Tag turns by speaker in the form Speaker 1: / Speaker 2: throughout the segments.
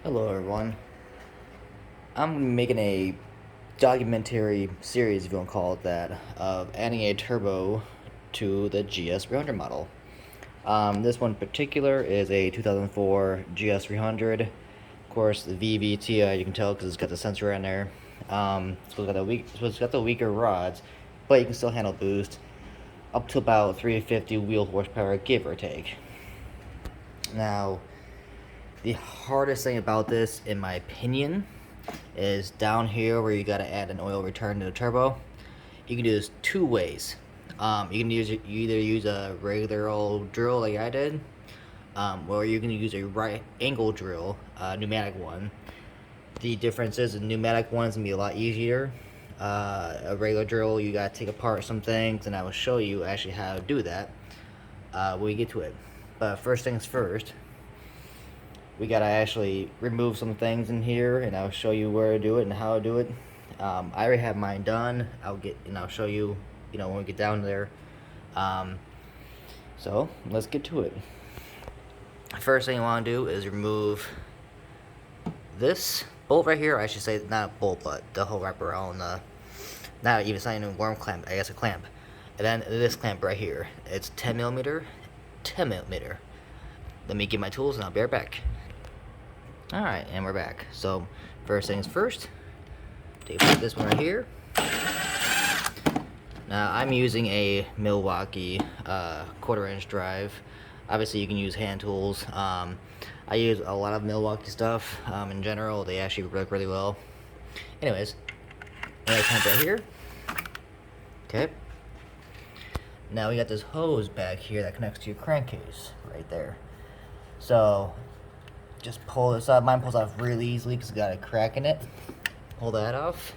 Speaker 1: Hello everyone. I'm making a documentary series, if you want to call it that, of adding a turbo to the GS300 model. This one in particular is a 2004 GS300. Of course, the VVT, you can tell because it's got the sensor in there. So it's got the weaker rods, but you can still handle boost up to about 350 wheel horsepower, give or take. Now, the hardest thing about this, in my opinion, is down here where you gotta add an oil return to the turbo. You can do this two ways. You can either use a regular old drill like I did, or you can use a right angle drill, pneumatic one. The difference is the pneumatic one is gonna be a lot easier. A regular drill, you gotta take apart some things, and I will show you actually how to do that when we get to it. But first things first, we gotta actually remove some things in here, and I'll show you where to do it and how to do it. I already have mine done. I'll show you, when we get down there. So let's get to it. First thing you want to do is remove this bolt right here. I should say not a bolt, but the whole wrap around. It's not even a worm clamp. I guess a clamp. And then this clamp right here. It's 10 millimeter. 10 millimeter. Let me get my tools and I'll be right back. Alright, and we're back. So, first things first, take this one right here. Now, I'm using a Milwaukee 1/4 inch drive. Obviously, you can use hand tools. I use a lot of Milwaukee stuff. In general, they actually work really well. Anyways, another clamp right here. Okay. Now, we got this hose back here that connects to your crankcase right there. So, just pull this up. Mine pulls off really easily because it's got a crack in it. Pull that off.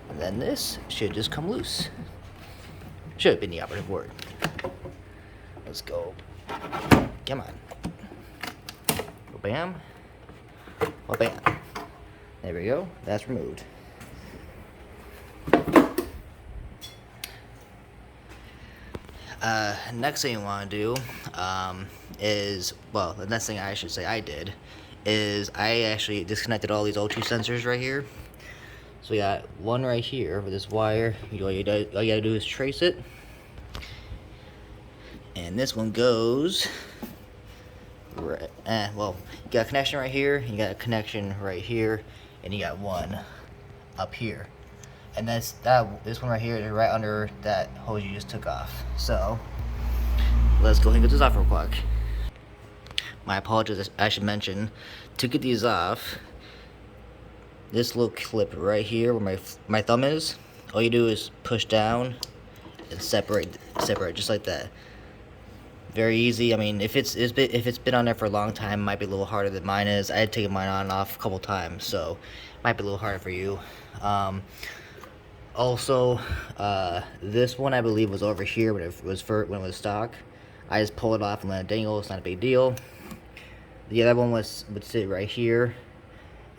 Speaker 1: And then this should just come loose. Should have been the operative word. Let's go. Come on. Go bam. Well, bam. There we go. That's removed. Next thing you want to do the next thing I should say I did is I actually disconnected all these O2 sensors right here. So we got one right here with this wire. All you gotta do is trace it. And this one goes right, you got a connection right here, you got a connection right here, and you got one up here. And this one right here is right under that hose you just took off. So let's go ahead and get this off real quick. My apologies, I should mention, to get these off, this little clip right here where my thumb is, all you do is push down and separate just like that. Very easy. I mean, if it's been on there for a long time, it might be a little harder than mine is. I had taken mine on and off a couple times, so it might be a little harder for you. Also, this one I believe was over here when it was stock. I just pulled it off and let it dangle. It's not a big deal. The other one would sit right here,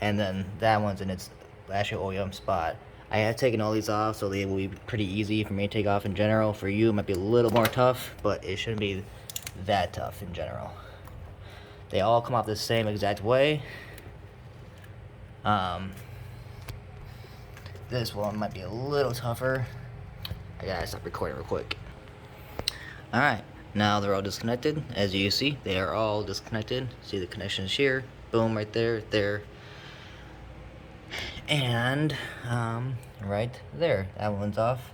Speaker 1: and then that one's in its actual OEM spot. I have taken all these off, so they will be pretty easy for me to take off in general. For you, it might be a little more tough, but it shouldn't be that tough in general. They all come off the same exact way. This one might be a little tougher. I gotta stop recording real quick. Alright, now they're all disconnected. As you see, they are all disconnected. See the connections here. Boom, right there, there. And, right there. That one's off.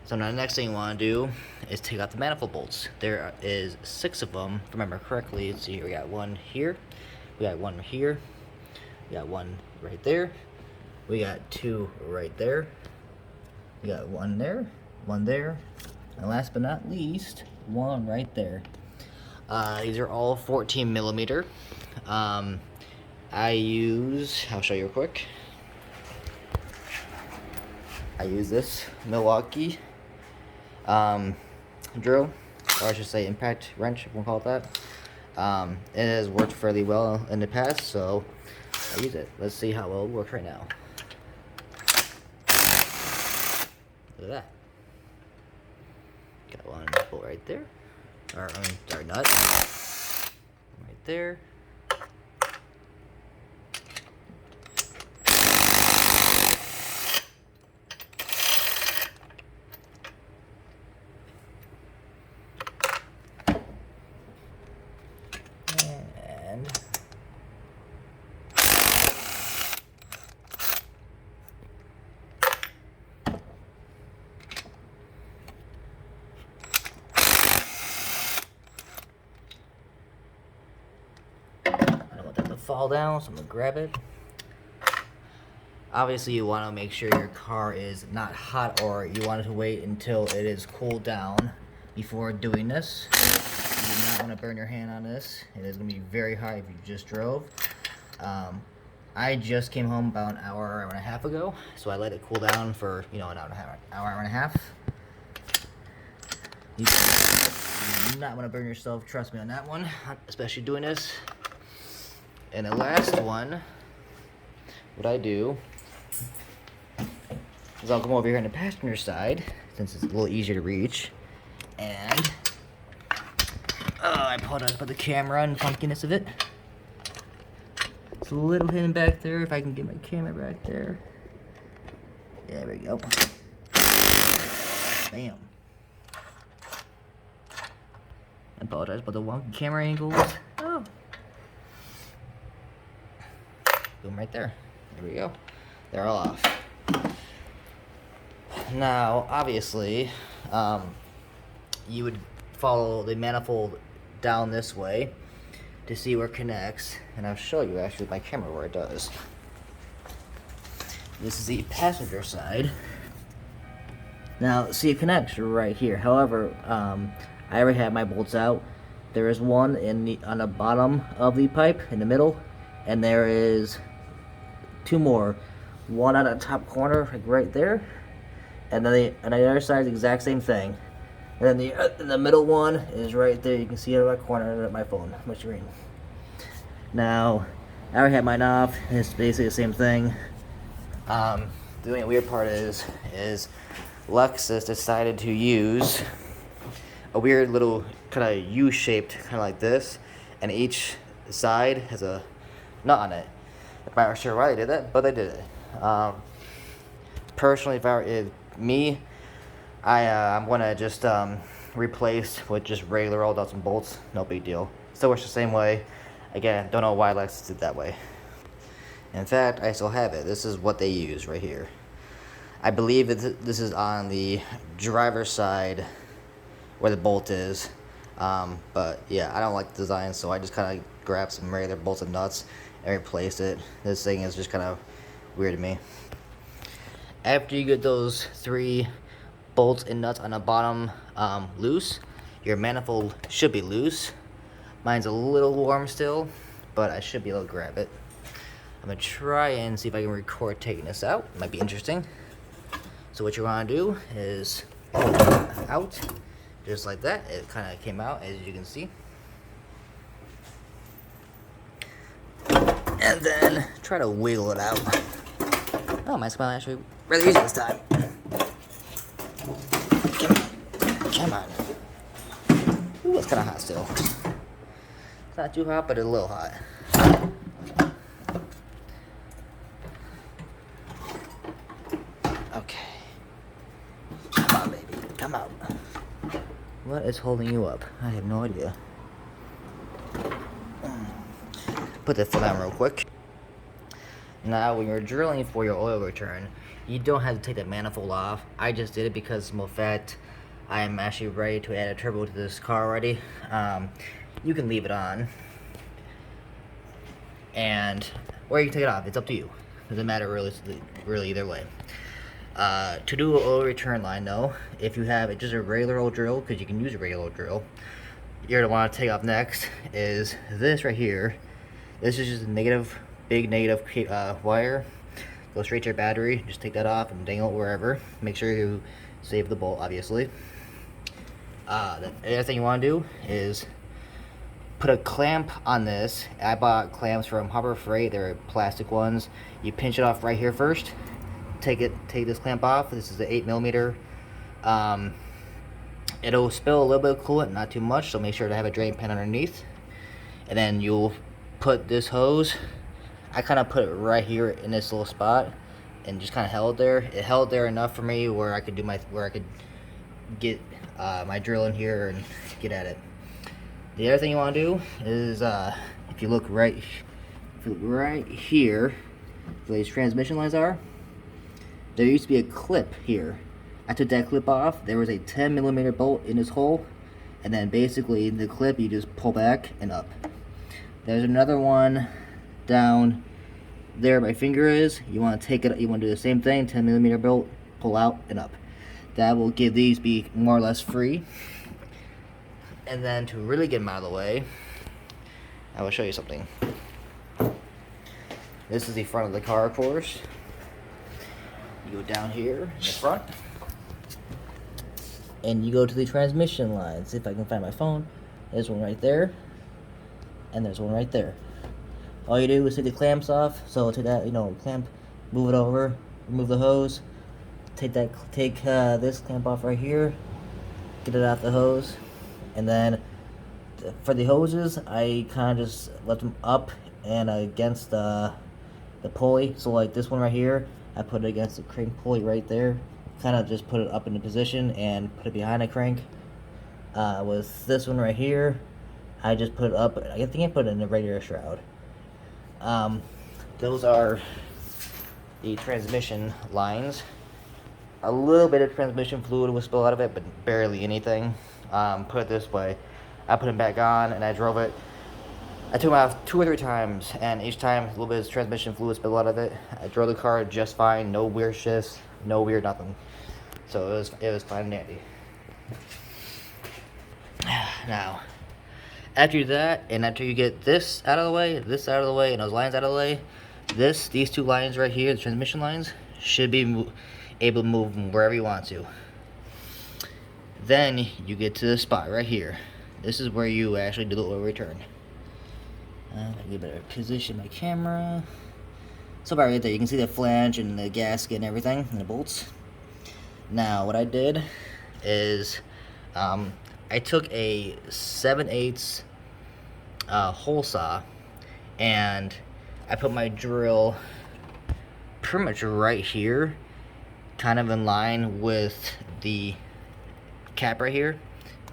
Speaker 1: So now the next thing you want to do is take out the manifold bolts. There is 6 of them, if I remember correctly. Let's see, we got one here. We got one here. We got one right there. We got 2 right there. We got one there, and last but not least, one right there. These are all 14 millimeter. I'll show you real quick. I use this Milwaukee drill, or I should say impact wrench, if we'll call it that. It has worked fairly well in the past, so I use it. Let's see how well it works right now. Look at that. Got one bolt right there. Nut. Right there. fall down, so I'm gonna grab it. Obviously, you want to make sure your car is not hot, or you want to wait until it is cooled down before doing this. You do not want to burn your hand on this. It is going to be very hot if you just drove. I just came home about an hour and a half ago, so I let it cool down for, you know, an hour and a half. You do not want to burn yourself, trust me on that one, especially doing this. And the last one, what I do is I'll come over here on the passenger side, since it's a little easier to reach, and I apologize about the camera and funkiness of it. It's a little hidden back there. If I can get my camera back there. Yeah, there we go. Bam. I apologize about the wonky camera angles. Oh. Boom, right there. There we go. They're all off. Now, obviously, you would follow the manifold down this way to see where it connects, and I'll show you actually with my camera where it does. This is the passenger side. Now, see, it connects right here. However, I already have my bolts out. There is one on the bottom of the pipe in the middle, and there is two more. One on the top corner, like right there, and then on the other side is the exact same thing. And then the middle one is right there. You can see it in my corner of my phone, my screen. Now, I already have mine off. It's basically the same thing. The only weird part is Lexus decided to use a weird little kind of U-shaped, kind of like this, and each side has a nut on it. I'm not sure why they did that, but they did it. Personally, if I were me, I'm gonna just replace with just regular old nuts and bolts. No big deal. Still works the same way. Again, don't know why Lexus did that way. In fact, I still have it. This is what they use right here. I believe that this is on the driver's side where the bolt is. But yeah, I don't like the design, so I just kind of grabbed some regular bolts and nuts and replaced it. This thing is just kind of weird to me. After you get those 3 bolts and nuts on the bottom loose, your manifold should be loose. Mine's a little warm still, but I should be able to grab it. I'm gonna try and see if I can record taking this out. Might be interesting. So what you want to do is pull it out, just like that. It kind of came out, as you can see. And then try to wiggle it out. Oh, my smile actually really easy this time. Come on. Ooh, it's kind of hot still. It's not too hot, but it's a little hot. Okay. Come on, baby. Come out. What is holding you up? I have no idea. Put the foot on real quick. Now, when you're drilling for your oil return, you don't have to take that manifold off. I just did it because, in fact, I am actually ready to add a turbo to this car already. You can leave it on, or you can take it off. It's up to you. Doesn't matter really either way. To do an oil return line, though, if you have just a regular old drill, because you can use a regular old drill, you're gonna want to take off next is this right here. This is just a big negative wire. Go straight to your battery. Just take that off and dangle it wherever. Make sure you save the bolt, obviously. The other thing you want to do is put a clamp on this. I bought clamps from Harbor Freight. They're plastic ones. You pinch it off right here first. Take this clamp off. This is the 8mm. It'll spill a little bit of coolant, not too much, so make sure to have a drain pan underneath. And then you'll put this hose. I kind of put it right here in this little spot and just kind of held there. It held there enough for me where I could get my drill in here and get at it. The other thing you want to do is if you look right here, where these transmission lines are, there used to be a clip here. I took that clip off. There was a 10mm bolt in this hole, and then basically the clip you just pull back and up. There's another one down there my finger is, you want to take it, you want to do the same thing, 10mm bolt, pull out and up. That will give these be more or less free. And then to really get them out of the way, I will show you something. This is the front of the car, of course. You go down here in the front, and you go to the transmission lines. See if I can find my phone. There's one right there, and there's one right there. All you do is take the clamps off. So to that, clamp, move it over, remove the hose, take this clamp off right here, get it off the hose, and then for the hoses, I kind of just let them up and against the pulley. So like this one right here, I put it against the crank pulley right there. Kind of just put it up into position and put it behind the crank. With this one right here, I just put it up. I think I put it in the radiator shroud. Those are the transmission lines. A little bit of transmission fluid was spilled out of it, but barely anything. Put it this way, I put it back on and I drove it. I took them out 2 or 3 times, and each time a little bit of transmission fluid spilled out of it. I drove the car just fine, no weird shifts, no weird nothing. So it was fine and dandy. Now, after that, and after you get this out of the way, this out of the way, and those lines out of the way, these 2 lines right here, the transmission lines, should be able to move them wherever you want to. Then you get to the spot right here. This is where you actually do the oil return. I get better position my camera. So about right there, you can see the flange and the gasket and everything, and the bolts. Now, what I did is, I took a 7/8 hole saw, and I put my drill pretty much right here, kind of in line with the cap right here.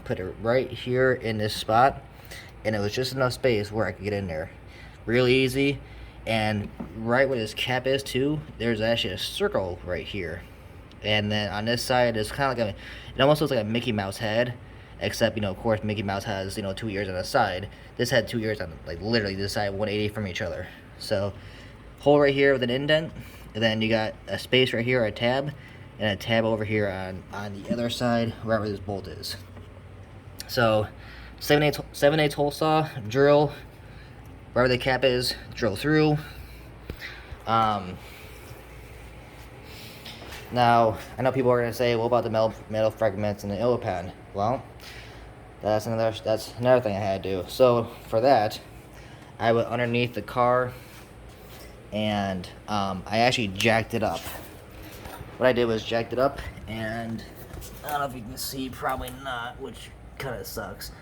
Speaker 1: Put it right here in this spot, and it was just enough space where I could get in there. Real easy. And right where this cap is too, there's actually a circle right here. And then on this side, it's kind of like it almost looks like a Mickey Mouse head, except, of course, Mickey Mouse has, 2 ears on the side. This had 2 ears on, like, literally this side, 180 from each other. So, hole right here with an indent, and then you got a space right here, a tab, and a tab over here on the other side, wherever this bolt is. So, 7/8 hole saw, drill, wherever the cap is, drill through. Now, I know people are going to say, what about the metal fragments in the oil pan? Well, that's another thing I had to do. So, for that, I went underneath the car, and I actually jacked it up. What I did was jacked it up, and I don't know if you can see, probably not, which kind of sucks.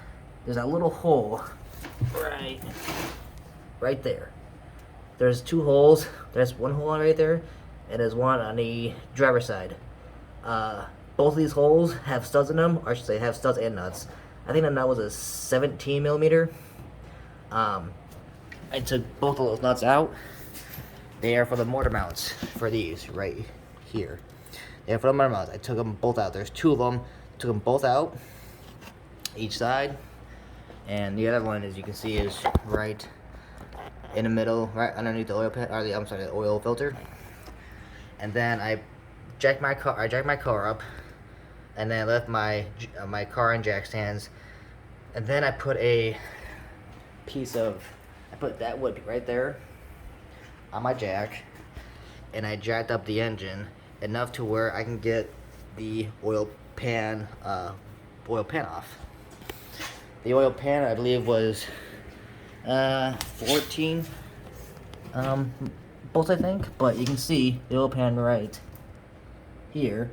Speaker 1: There's a little hole right there. There's 2 holes. There's one hole right there, and there's one on the driver's side. Both of these holes have studs in them, or I should say have studs and nuts. I think the nut was a 17mm. I took both of those nuts out. They are for the mortar mounts for these right here. They are for the mortar mounts. I took them both out. There's 2 of them. Took them both out, each side. And the other one, as you can see, is right in the middle, right underneath the oil pan, or the oil filter. And then I jacked my car up, and then I left my car in jack stands, and then I put I put that wood right there on my jack, and I jacked up the engine enough to where I can get the oil pan off. The oil pan, I believe, was 14 bolts, I think, but you can see the oil pan right here.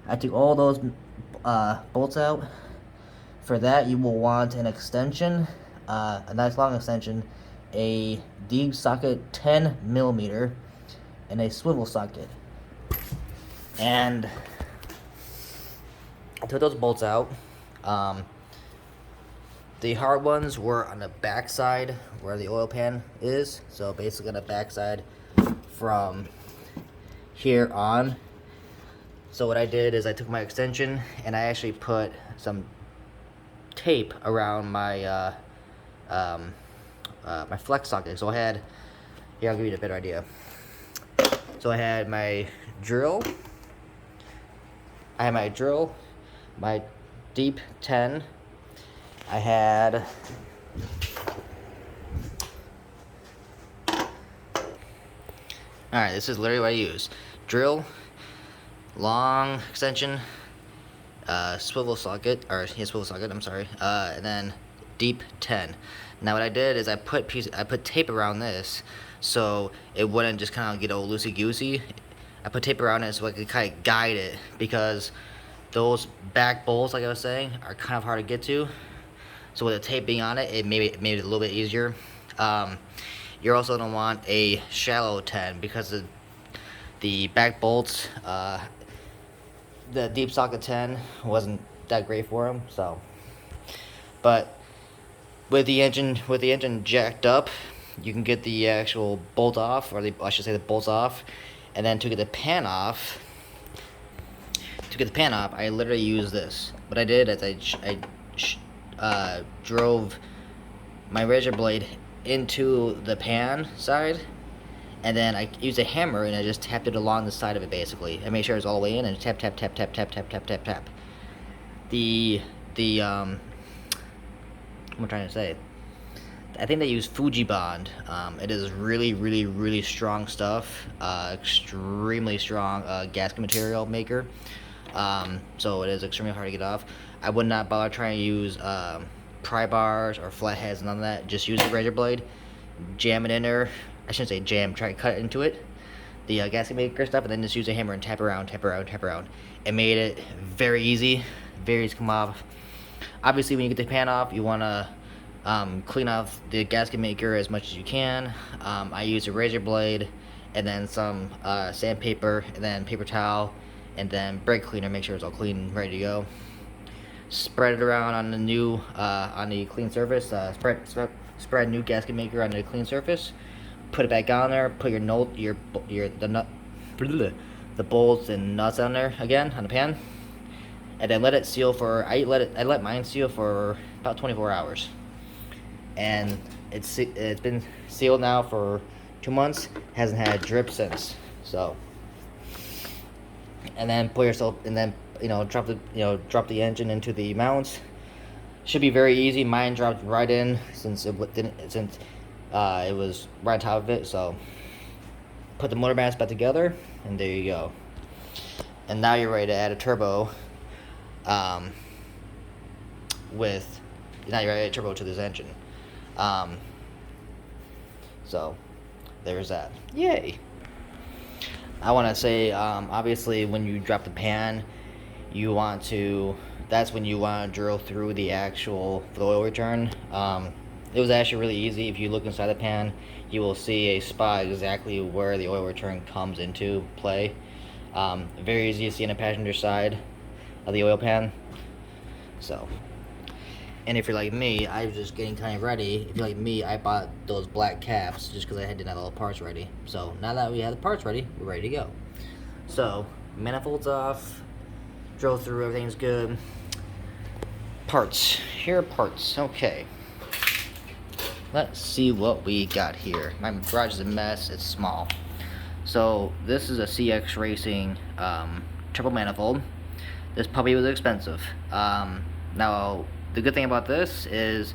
Speaker 1: I took all those bolts out. For that, you will want an extension, a nice long extension, a deep socket 10mm, and a swivel socket. And I took those bolts out. The hard ones were on the back side where the oil pan is, so basically on the back side from here on. So what I did is I took my extension and I actually put some tape around my my flex socket. So I had, here I'll give you a better idea. So I had my drill. I had my drill, my deep 10. I had alright, this is literally what I use. Drill, long extension, swivel socket, I'm sorry, and then deep 10. Now what I did is I put tape around this so it wouldn't just kind of get all loosey-goosey. I put tape around it so I could kind of guide it, because those back bolts, like I was saying, are kind of hard to get to. So with the tape being on it, it made it a little bit easier. You're also going to want a shallow 10, because the back bolts, the deep socket 10 wasn't that great for them. So, but with the engine jacked up, you can get the actual bolt off, or I should say the bolts off. And then to get the pan off, I literally use this. What I did is I drove my razor blade into the pan side, and then I used a hammer and I just tapped it along the side of it basically. I made sure it's all the way in, and tap tap tap tap tap tap tap tap tap. What am I trying to say? I think they use Fujibond. It is really strong stuff. Extremely strong gasket material maker. So it is extremely hard to get off. I would not bother trying to use pry bars or flatheads, none of that. Just use the razor blade, jam it in there. I shouldn't say jam, try to cut it into it. The gasket maker stuff, and then just use a hammer and tap around. It made it very easy to come off. Obviously, when you get the pan off, you want to clean off the gasket maker as much as you can. I use a razor blade, and then some sandpaper, and then paper towel, and then brake cleaner. Make sure it's all clean and ready to go. Spread it around on the new, on the clean surface. Spread new gasket maker on the clean surface. Put it back on there. Put the bolts and nuts on there again on the pan, and then let it seal for. I let mine seal for about 24 hours. And it's been sealed now for 2 months. Hasn't had a drip since. So, and then drop the engine into the mounts. Should be very easy. Mine dropped right in since it was right on top of it. So put the motor mats back together, and there you go. And now you're ready to add a turbo. Now you're ready to add a turbo to this engine. So there's that. Yay. I want to say, obviously when you drop the pan, that's when you want to drill through the oil return. It was actually really easy. If you look inside the pan, you will see a spot exactly where the oil return comes into play. Very easy to see on the passenger side of the oil pan. So, and if you're like me, I was just getting kind of ready. If you're like me, I bought those black caps just because I didn't have all the parts ready. So now that we have the parts ready, we're ready to go. So manifolds off, drove through, everything's good. Parts. Here are parts. Okay. Let's see what we got here. My garage is a mess. It's small. So this is a CX Racing triple manifold. This puppy was expensive. Now the good thing about this is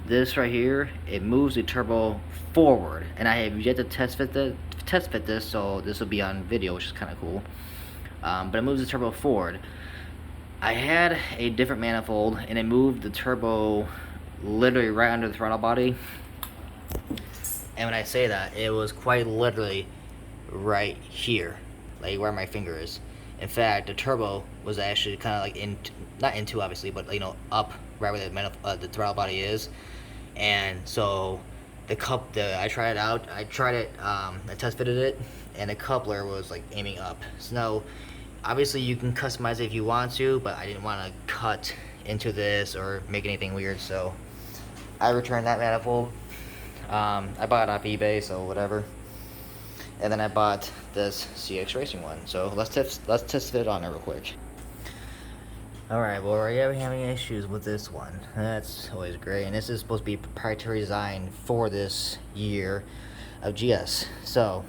Speaker 1: this right here, it moves the turbo forward, and I have yet to test fit this, so this will be on video, which is kind of cool. But it moves the turbo forward. I had a different manifold, and it moved the turbo literally right under the throttle body. And when I say that, it was quite literally right here, like where my finger is. In fact, the turbo was actually kind of like not into obviously, but up right where the throttle body is. And so I tried it out. I test fitted it, and the coupler was like aiming up. So now, obviously you can customize it if you want to, but I didn't want to cut into this or make anything weird, so I returned that manifold. I bought it off eBay, so whatever. And then I bought this CX Racing one. So let's test fit it on there real quick. Alright, well, we're having issues with this one. That's always great. And this is supposed to be proprietary design for this year of GS. So,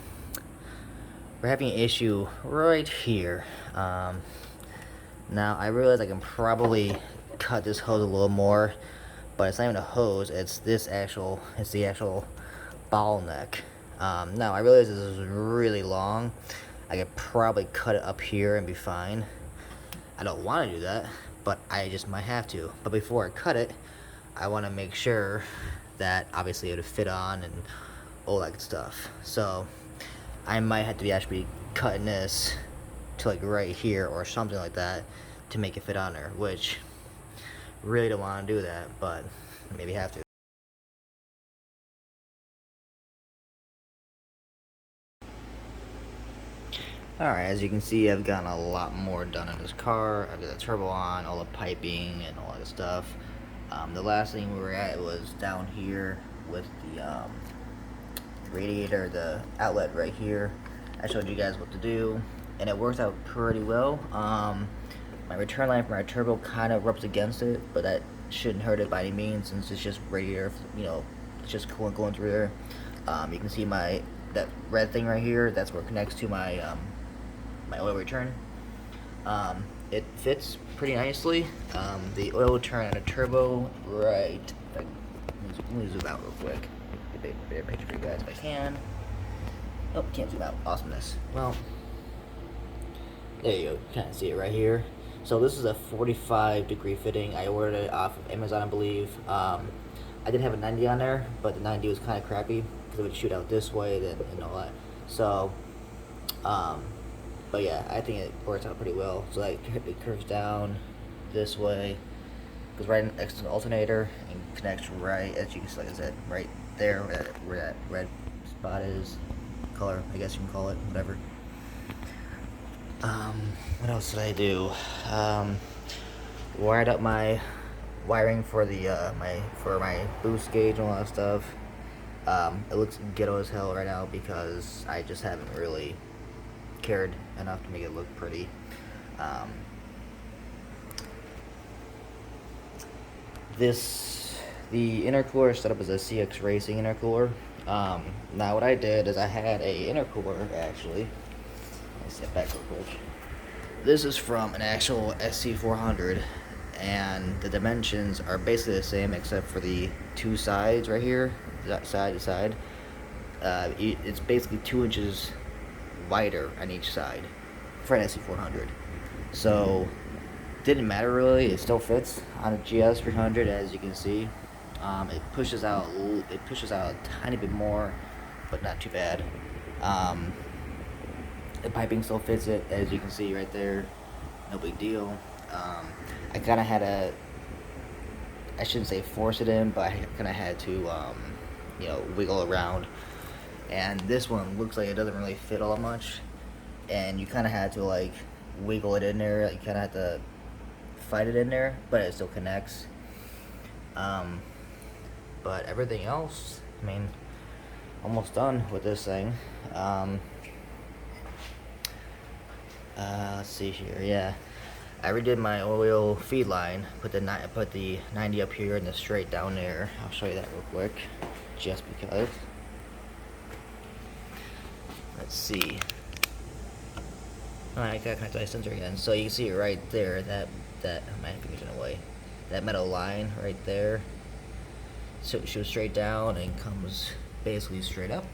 Speaker 1: we're having an issue right here. Now, I realize I can probably cut this hose a little more, but it's not even a hose, it's the actual ball neck. Now, I realize this is really long. I could probably cut it up here and be fine. I don't want to do that, but I just might have to. But before I cut it, I want to make sure that obviously it would fit on and all that good stuff. So I might have to be actually cutting this to like right here or something like that to make it fit on there, which really don't want to do that, but maybe have to. Alright, as you can see, I've gotten a lot more done in this car. I've got the turbo on, all the piping, and all that stuff. The last thing we were at was down here with the radiator, the outlet right here. I showed you guys what to do, and it works out pretty well. My return line for my turbo kind of rubs against it, but that shouldn't hurt it by any means, since it's just radiator, it's just going through there. You can see that red thing right here, that's where it connects to my oil return. It fits pretty nicely. The oil return on a turbo, right? Let me zoom out real quick. Get a better picture for you guys if I can. Oh, can't zoom out. Awesomeness. Well, there you go. Kind of see it right here. So this is a 45-degree fitting. I ordered it off of Amazon, I believe. I did have a 90 on there, but the 90 was kind of crappy because it would shoot out this way and all that. So, but yeah, I think it works out pretty well. So like it curves down this way, goes right next to the alternator, and connects right, as you can see, like I said, right there where that red spot is. Color, I guess you can call it, whatever. What else did I do? Wired up my wiring for the my boost gauge and all that stuff. It looks ghetto as hell right now because I just haven't really cared enough to make it look pretty. The intercooler is set up as a CX Racing intercooler. Now what I did is I had a intercooler actually. Let me step back real quick. This is from an actual SC400, and the dimensions are basically the same except for the two sides right here, side to side. It's basically 2 inches wider on each side for an SC400. So didn't matter really. It still fits on a GS 300, as you can see. It pushes out a tiny bit more, but not too bad. The piping still fits it, as you can see right there. No big deal. I kind of had I shouldn't say force it in, but I kind of had to, wiggle around. And this one looks like it doesn't really fit all that much, and you kind of had to like wiggle it in there. You kind of had to fight it in there, but it still connects. But everything else, I mean, almost done with this thing. Let's see here. Yeah, I redid my oil feed line. Put the 90 up here and the straight down there. I'll show you that real quick, just because. Let's see. Alright, I gotta connect my sensor again. So you can see it right there. That my finger's in the way. That metal line right there. So it goes straight down and comes basically straight up,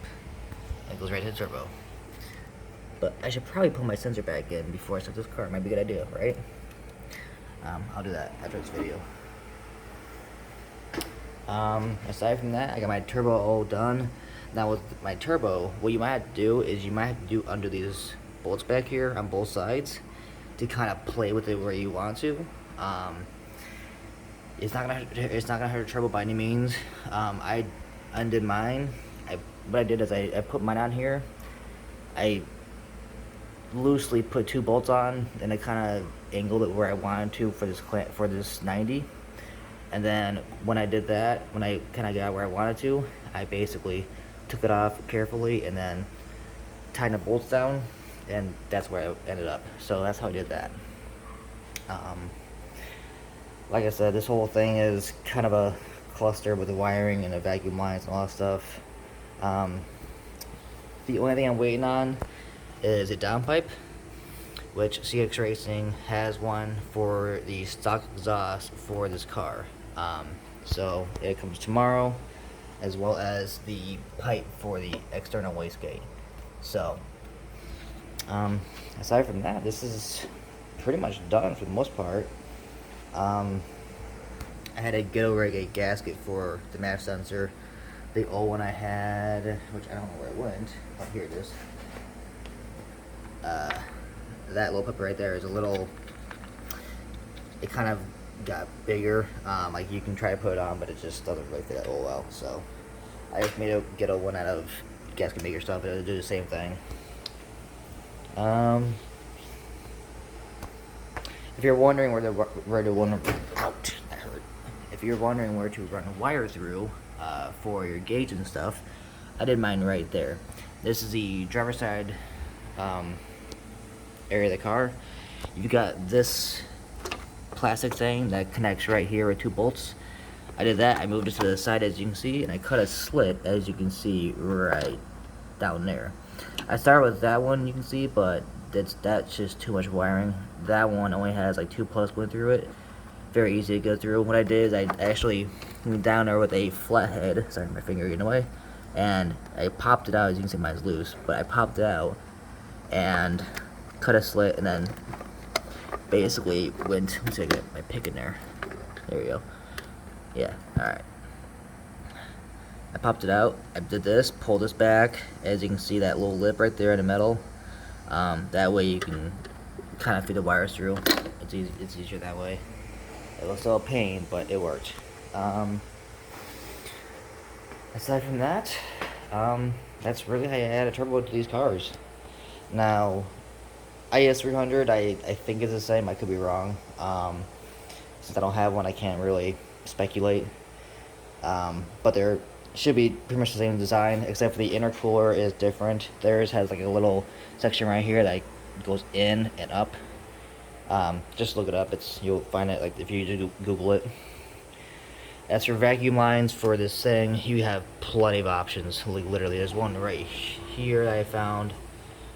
Speaker 1: and goes right to the turbo. But I should probably put my sensor back in before I start this car. Might be a good idea, right? I'll do that after this video. Aside from that, I got my turbo all done. Now with my turbo, what you might have to do is you might have to do under these bolts back here on both sides to kind of play with it where you want to. It's not gonna hurt the turbo by any means. I undid mine. What I did is I put mine on here. I loosely put 2 bolts on, and I kind of angled it where I wanted to for this 90. And then when I did that, when I kind of got where I wanted to, I basically took it off carefully and then tightened the bolts down, and that's where I ended up. So that's how I did that. like I said, this whole thing is kind of a cluster with the wiring and the vacuum lines and all that stuff. Um, the only thing I'm waiting on is a downpipe, which CX Racing has one for the stock exhaust for this car. So it comes tomorrow, as well as the pipe for the external wastegate. So, aside from that, this is pretty much done for the most part. I had to go rig a gasket for the MAF sensor. The old one I had, which I don't know where it went. Oh, here it is. That little puppy right there is a little. It kind of got bigger. Like you can try to put it on, but it just doesn't really fit that old well. So I just made it get a one out of gasket maker stuff. It'll do the same thing. If you're wondering where if you're wondering where to run a wire through for your gauge and stuff, I did mine right there. This is the driver's side area of the car. You got this plastic thing that connects right here with two bolts. I did that. I moved it to the side, as you can see, and I cut a slit, as you can see, right down there. I started with that one, you can see, but that's just too much wiring. That one only has like 2 plugs going through it. Very easy to go through. What I did is I actually went down there with a flathead. Sorry, my finger getting away. And I popped it out. As you can see, mine's loose, but I popped it out and cut a slit, and then basically went. Let's see if I get my pick in there. There we go. Yeah. All right. I popped it out. I did this. Pulled this back. As you can see, that little lip right there in the metal. That way you can kind of feed the wires through. It's easy. It's easier that way. It was still a pain, but it worked. Aside from that, that's really how you add a turbo to these cars. Now, IS300, I think is the same. I could be wrong. Since I don't have one, I can't really speculate. But there should be pretty much the same design, except for the intercooler is different. Theirs has like a little section right here that goes in and up. Just look it up. You'll find it like if you do Google it. As for vacuum lines for this thing, you have plenty of options. Like literally, there's one right here that I found.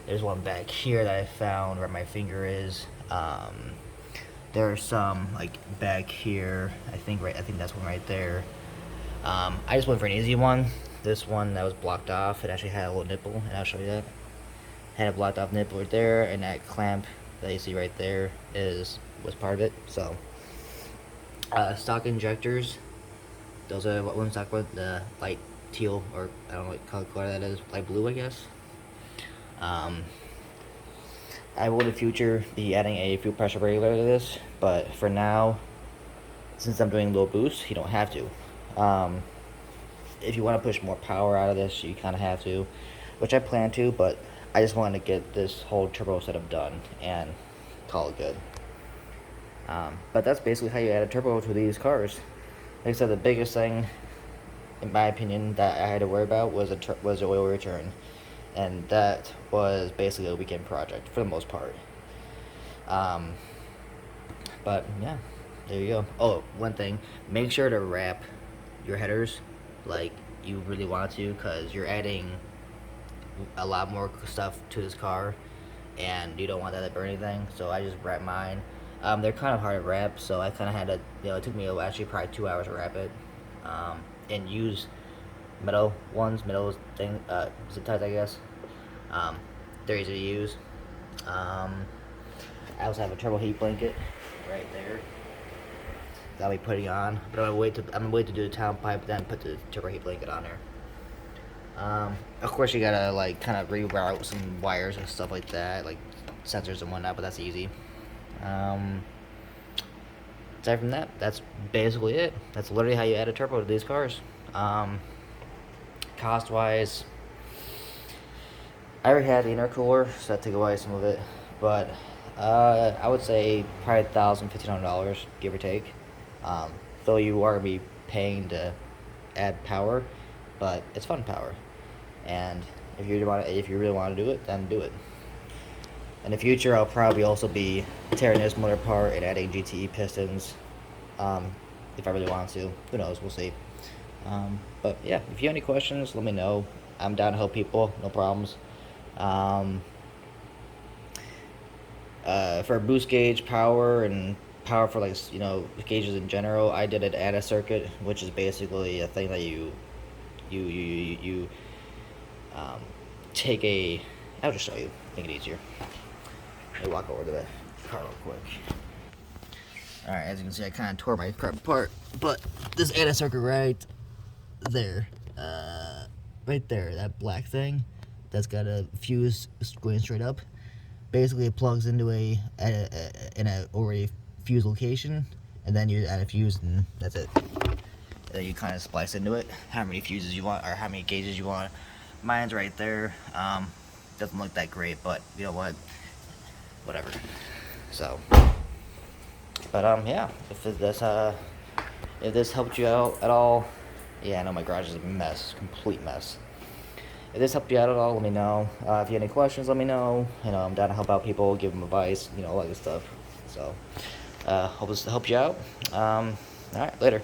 Speaker 1: There's one back here that I found where my finger is. There's some like back here. I think that's one right there. I just went for an easy one. This one that was blocked off, it actually had a little nipple, and I'll show you that. Had a blocked off nipple right there, and that clamp that you see right there was part of it. So stock injectors, those are what ones stock with the light teal, or I don't know what color that is, light blue I guess. I will in the future be adding a fuel pressure regulator to this, but for now, since I'm doing low boost, you don't have to. If you want to push more power out of this, you kind of have to, which I plan to, but I just wanted to get this whole turbo setup done and call it good. But that's basically how you add a turbo to these cars. Like I said, the biggest thing, in my opinion, that I had to worry about was the oil return, and that was basically a weekend project for the most part. But yeah, there you go. Oh, one thing, make sure to wrap your headers like you really want to, because you're adding a lot more stuff to this car and you don't want that to burn anything. So I just wrap mine. They're kind of hard to wrap, so I kind of had to, it took me actually probably 2 hours to wrap it, and use metal thing, zip ties I guess. They're easy to use. I also have a turbo heat blanket right there that I'll be putting on, but I'm gonna wait to do the town pipe, then put the turbo heat blanket on there. Of course you gotta like kind of reroute some wires and stuff like that, like sensors and whatnot, but that's easy. Aside from that, that's basically it. That's literally how you add a turbo to these cars. Cost wise, I already had the intercooler, so that took away some of it, but I would say probably $1,000–1,500, give or take. Though you are gonna be paying to add power, but it's fun power. And if you really want to do it, then do it. In the future, I'll probably also be tearing this motor apart and adding GTE pistons if I really want to. Who knows? We'll see. But yeah, if you have any questions, let me know. I'm down to help people. No problems. Um, for boost gauge power and power for like gauges in general, I did an ADA circuit, which is basically a thing that you um, take a. I'll just show you. Make it easier. Let me walk over to the car real quick. Alright, as you can see, I kind of tore my car apart, but this ADA circuit there, right there, that black thing, that's got a fuse going straight up. Basically, it plugs into in a already fused location, and then you add a fuse, and that's it. And then you kind of splice into it, how many fuses you want, or how many gauges you want. Mine's right there. Doesn't look that great, but you know what? Whatever. So. But yeah, if this helped you out at all, yeah, I know my garage is a mess, complete mess. If this helped you out at all, let me know. If you have any questions, let me know. I'm down to help out people, give them advice, all that good stuff. So, hope this helped you out. All right, later.